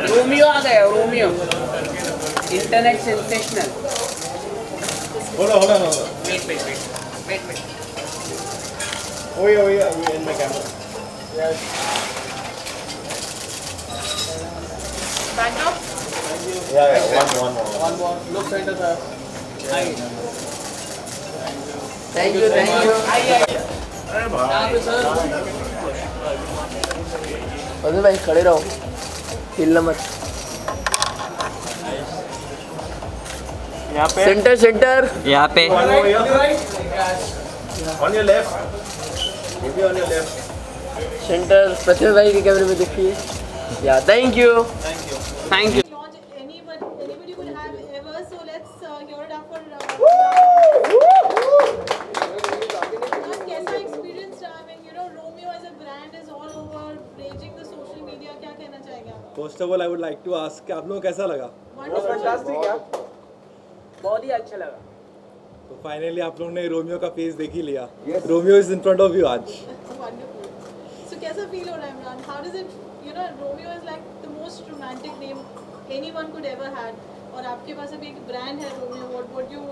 Romeo आ गया, Romeo internet sensational. Hold on. Wait. Oh yeah, we in the camera. Yes. Backdrop Yeah, one more. One more. Look center sir. Thank you. आइए यहाँ पे sir. अरे भाई खड़े रहो, हिलना मत। यहाँ पे. सेंटर यहाँ पे One over here. On your left. Maybe on your left. Centre Pratibha भाई के कैमरे में देखिए। या thank you. Thank you. launch anybody could have ever, so let's hear it up for कैसा experience रहा? I mean, Romeo as a brand is all over raging the social media. क्या कहना चाहेंगे आप? First of all I would like to ask कि आप लोगों को कैसा लगा? Wonderful. बहुत ही अच्छा लगा। तो फाइनली आप लोगों ने रोमियो का फेस देख ही लिया। Romeo is in front of you आज। Wonderful. So कैसा feel हो रहा है Imran? How does it, Romeo is like the most romantic name anyone could ever had. और आपके पास अभी एक brand है Romeo. What would you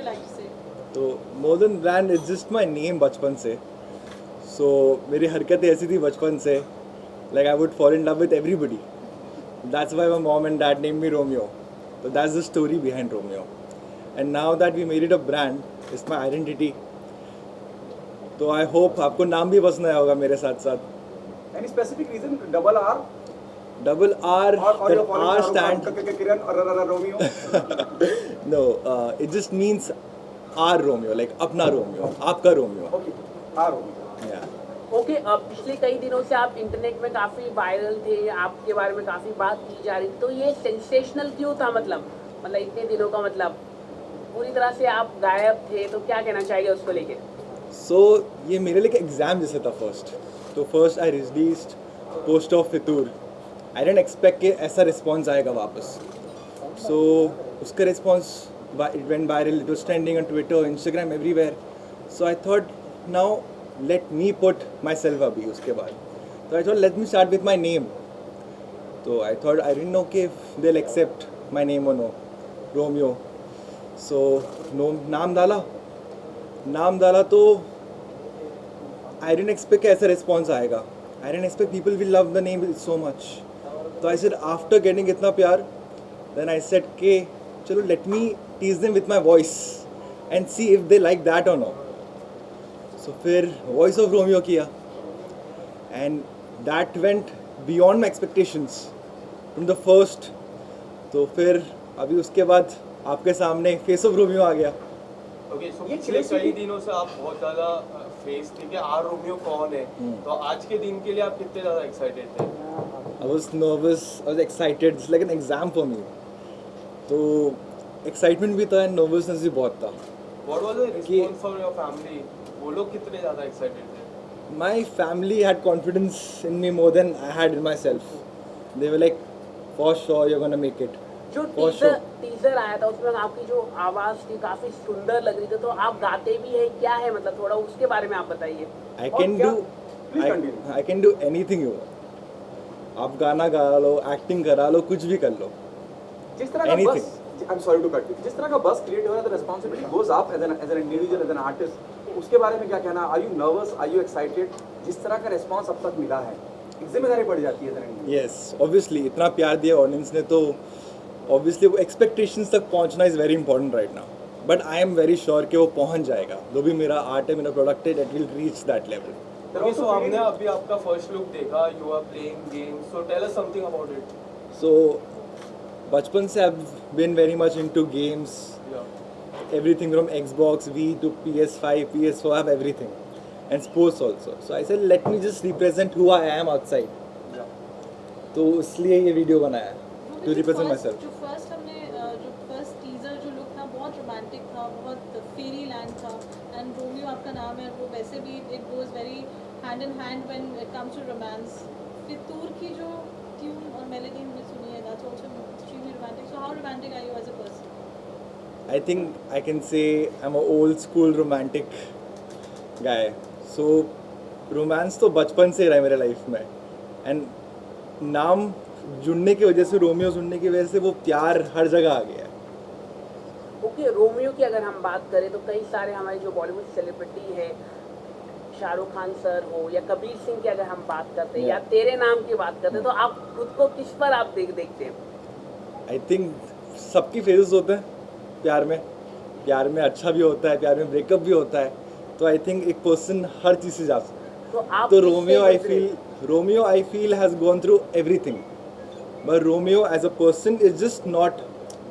like to say? तो more than brand is just my name बचपन से। सो मेरी हरकतें ऐसी थी बचपन से, like I would fall in love with everybody. That's why my mom and dad name me Romeo. तो that's the story behind Romeo. And now that we made it a brand, it's my identity. तो I hope आपको नाम भी पसंद आया होगा मेरे साथ साथ। Any specific reason? Double R? Double R, Or you're following R Shahrukh stand Khan, Kiran or Romeo? no, it just means our Romeo, like अपना रोमियो, आपका Romeo. Okay. R Romeo. Yeah. Okay, पिछले कई दिनों से आप internet में काफ़ी viral थे, आपके बारे में काफ़ी बात की जा रही थी, तो ये सेंसेशनल क्यों था? मतलब इतने दिनों का मतलब पूरी तरह से आप गायब थे, तो क्या कहना चाहिए उसको लेके? So ये मेरे लिए एग्जाम जैसे था फर्स्ट। तो first I released post of Fitoor. I didn't expect कि ऐसा रिस्पॉन्स आएगा वापस। सो उसका response it went viral, it was trending on Twitter, Instagram, everywhere. So I thought now let me put myself अभी उसके बाद। तो I thought let me start with my name. तो I thought I didn't know कि they will accept my name और no, Romeo. So नाम डाला तो आई डेंट एक्सपेक्ट ऐसा रिस्पॉन्स आएगा। I didn't expect people will love the name so much. तो I said after getting इतना प्यार, देन आई सेड के चलो let me tease them with my voice and see if they like that or no. So फिर voice of Romeo किया and that went beyond my expectations from the first. तो फिर अभी उसके बाद आपके सामने फेस ऑफ रोमियो आ गया। ओके, सो पिछले कई दिनों से आप बहुत ज़्यादा फेस थे कि आर रोमियो कौन है, तो आज के दिन के लिए आप कितने ज़्यादा एक्साइटेड थे? I was nervous, I was excited, it's like an exam for me. तो excitement भी था and nervousness भी बहुत था। What was the response from your family? वो लोग कितने ज़्यादा एक्साइटेड थे? My family had confidence in me more than I had in myself. They were like, for sure you're gonna make it. जो For sure. Teaser आया था उसमें आपकी जो आवाज़ थी काफ़ी सुंदर लग रही थी, तो आप गाते भी हैं, क्या है मतलब थोड़ा उसके बारे में आप बताइए। I can do, Please continue. I can do anything you want. आप गाना गा लो, एक्टिंग करा लो, कुछ भी कर लो। जिस तरह का Anything. बस, I'm sorry to cut you. जिस तरह का बस क्रिएट हो रहा है, the responsibility goes up as an individual, as an artist. उसके बारे में क्या कहना? Are you nervous? Are you excited? जिस तरह का रिस्पांस अब तक मिला है, एक जिम्मेदारी पड़ जाती है as an individual. Yes, obviously इतना प्यार दिया ऑडियंस ने, तो ऑब्वियसली वो एक्सपेक्टेशंस तक पहुंचना is very important right now. But I am very sure कि वो पहुंच जाएगा। जो भी मेरा आर्ट है, मेरा प्रोडक्ट है, that will reach that level. Okay, so हमने अभी आपका फर्स्ट लुक देखा, you are playing games, so tell us something about it. So बचपन से I have been very much into games, everything from Xbox V to PS5, PS4, I have everything, and sports also. So I said let me just represent who I am outside. तो इसलिए ये video बनाया to represent myself. जो first teaser जो look था बहुत romantic था, बहुत फेरी लैंड था, एंड रोमियो आपका नाम है, वो वैसे भी it goes very hand in hand when it comes to romance. Fitoor की जो ट्यून और मेलोडी हमने सुनी है, that's also extremely romantic. So how romantic are you as a person? I think I can say I'm an old school romantic guy. So romance तो बचपन से रहा है मेरे लाइफ में, and नाम जुड़ने की वजह से, रोमियो जुड़ने की वजह से वो प्यार हर जगह आ गया है. ओके, रोमियो की अगर हम बात करें तो कई सारे हमारे जो बॉलीवुड सेलिब्रिटी है, शाहरुख खान सर हो या कबीर सिंह की अगर हम बात करते हैं या तेरे नाम की बात करते हैं, तो आप खुद को किस पर आप देखते हैं? आई थिंक सबकी फेजेस होते हैं प्यार में. प्यार में अच्छा भी होता है, प्यार में ब्रेकअप भी होता है. तो आई थिंक एक पर्सन हर चीज़ से जा सकता है. तो आप तो किससे Romeo I feel has gone through everything. But Romeo as a person is just not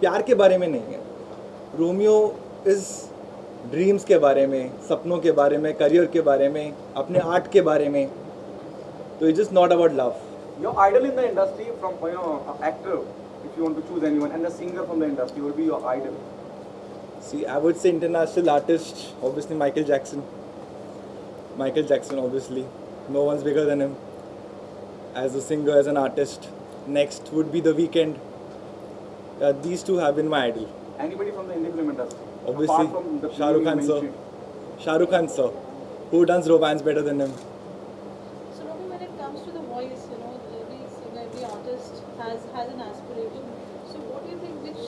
प्यार के बारे में नहीं है. रोमियो इज ड्रीम्स के बारे में, सपनों के बारे में, करियर के बारे में, अपने आर्ट के बारे में. तो it's just not about love. Your idol in the industry, from actor, if you want to choose anyone, and the singer from the industry, would be your idol. See, I would say international artist, obviously Michael Jackson. Michael Jackson, obviously. No one's bigger than him. As a singer, as an artist. Next would be The Weeknd. These two have been my idol. Anybody from the Hindi film industry? Obviously, Apart from the Shah Rukh film Khan you sir. mentioned. Shah Rukh Khan sir. Who does romance better than him? So Robbie, when it comes to the voice, you know, every singer, every artist has an aspiration. So what do you think, which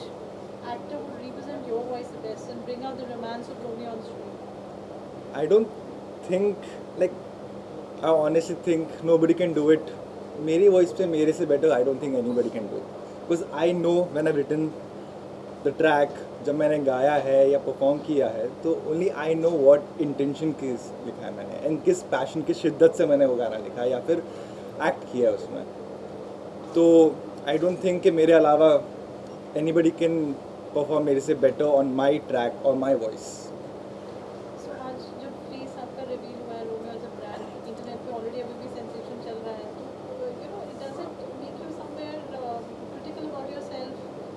actor would represent your voice the best and bring out the romance of Romeo on screen? I don't think, like, I honestly think nobody can do it. मेरी voice पे मेरे से better I don't think anybody can do. Because I know when I written the track, जब मैंने गाया है या perform किया है, तो only I know what intention किस लिखा है मैंने, एंड किस पैशन, किस शिद्दत से मैंने वो गाना लिखा है या फिर एक्ट किया है उसमें. तो आई डोंट थिंक कि मेरे अलावा एनीबडी कैन परफॉर्म मेरे से बेटर ऑन माई ट्रैक और माई वॉइस. So आज जब फेस आपका रिवील हुआ है Romeo as a brand, internet पे ऑलरेडी अभी भी सेंसेशन चल रहा है, तो you know it doesn't make you somewhere critical about yourself?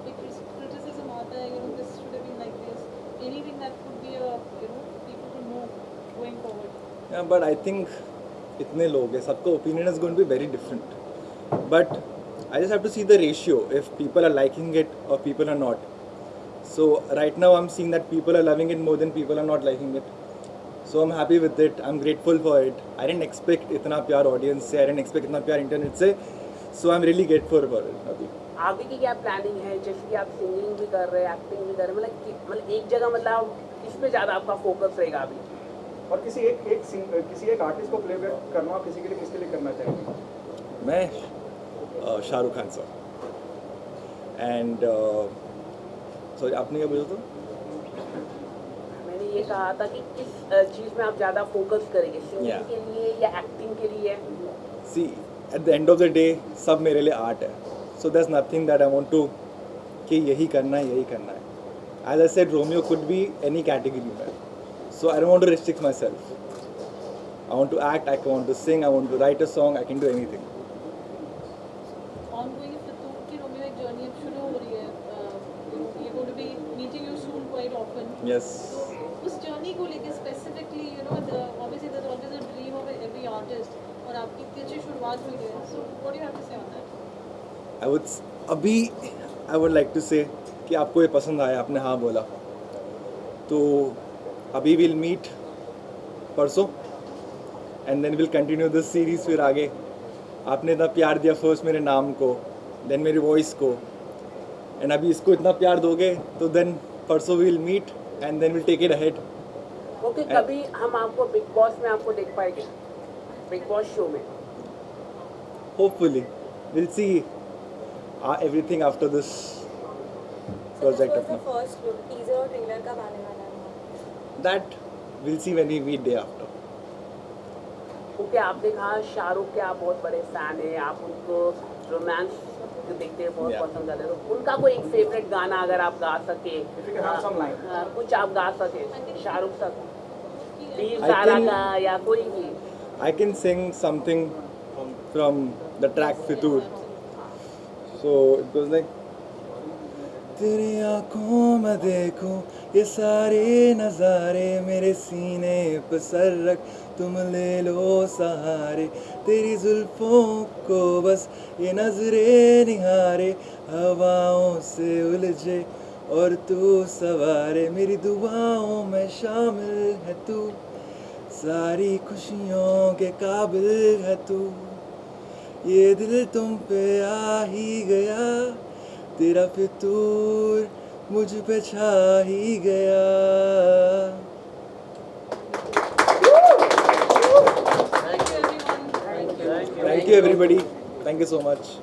एक क्रिटिसिज्म आता है, you know this should have been like this, anything that could be a you know people to know going forward? But I think इतने लोग हैं, सबका opinion is going to be very different. But I just have to see the ratio, if people are liking it or people are not. So right now I'm seeing that people are loving it more than people are not liking it. So I'm happy with it. I'm grateful for it. I didn't expect इतना प्यार audience से, I didn't expect इतना प्यार internet से. So I'm really grateful for it अभी. आगे की क्या प्लानिंग है? जैसे कि आप सिंगिंग भी कर रहे हैं, एक्टिंग भी कर रहे हैं, मतलब एक जगह मतलब किस पे ज़्यादा आपका फोकस रहेगा अभी? और किसी एक आर्टिस्ट को प्लेबैक करना, किसी के लिए किसके लिए करना चाहिए? मैं Shahrukh Khan sir. And sorry, आपने क्या बोला था? मैंने ये कहा था कि किस चीज़ में आप ज़्यादा फोकस करेंगे, सिंगिंग Yeah. के लिए या एक्टिंग के लिए? See, at the end of the day, सब मेरे लिए आर्ट है. So there's nothing that I want to कि यही करना है, यही करना है. As I said, Romeo could be any category में. So I don't want to restrict myself. I want to act, I want to sing, I want to write a song, I can do anything. Ongoing फितूर की Romeo एक journey अब शुरू हो रही है. We are going to be meeting you soon quite often. Yes. तो उस journey को लेके specifically you know obviously there's always a dream of every artist और आपकी इतनी अच्छी शुरुआत हुई है. So what do you have to say on that? अभी I would like to say कि आपको ये पसंद आया, आपने हाँ बोला, तो अभी we'll meet परसों and then we'll continue this series. फिर आगे आपने इतना प्यार दिया फर्स्ट मेरे नाम को, देन मेरी वॉइस को, एंड अभी इसको इतना प्यार दोगे तो देन परसों we'll meet and then we'll take it ahead. Okay, कभी हम आपको बिग बॉस में आपको देख पाएंगे, बिग बॉस शो में? Hopefully we'll see everything after this project of the mine. first look, teaser और trailer कब आने वाला है? That we'll see when we meet day after. Okay, आपने कहा शाहरुख के आप बहुत बड़े फैन हैं, आप उनको रोमांस देखते हैं, बहुत Yeah. पसंद करते हैं, तो उनका कोई एक फेवरेट गाना अगर आप गा सके, If you can have some line. कुछ आप गा सके Shahrukh sir, Veer I Zaara can- का या कोई भी? I can sing something from the track Fitur. So it goes like, तेरी आँखों में देखूं ये सारे नज़ारे, मेरे सीने पे सर रख तुम ले लो सहारे, तेरी जुल्फों को बस ये नजरे निहारे, हवाओं से उलझे और तू सवारे, मेरी दुआओं में शामिल है तू, सारी खुशियों के काबिल है तू, ये दिल तुम पे आ ही गया, तेरा फितूर मुझ पे छा ही गया. Thank you everyone. Thank you everybody. Thank you so much.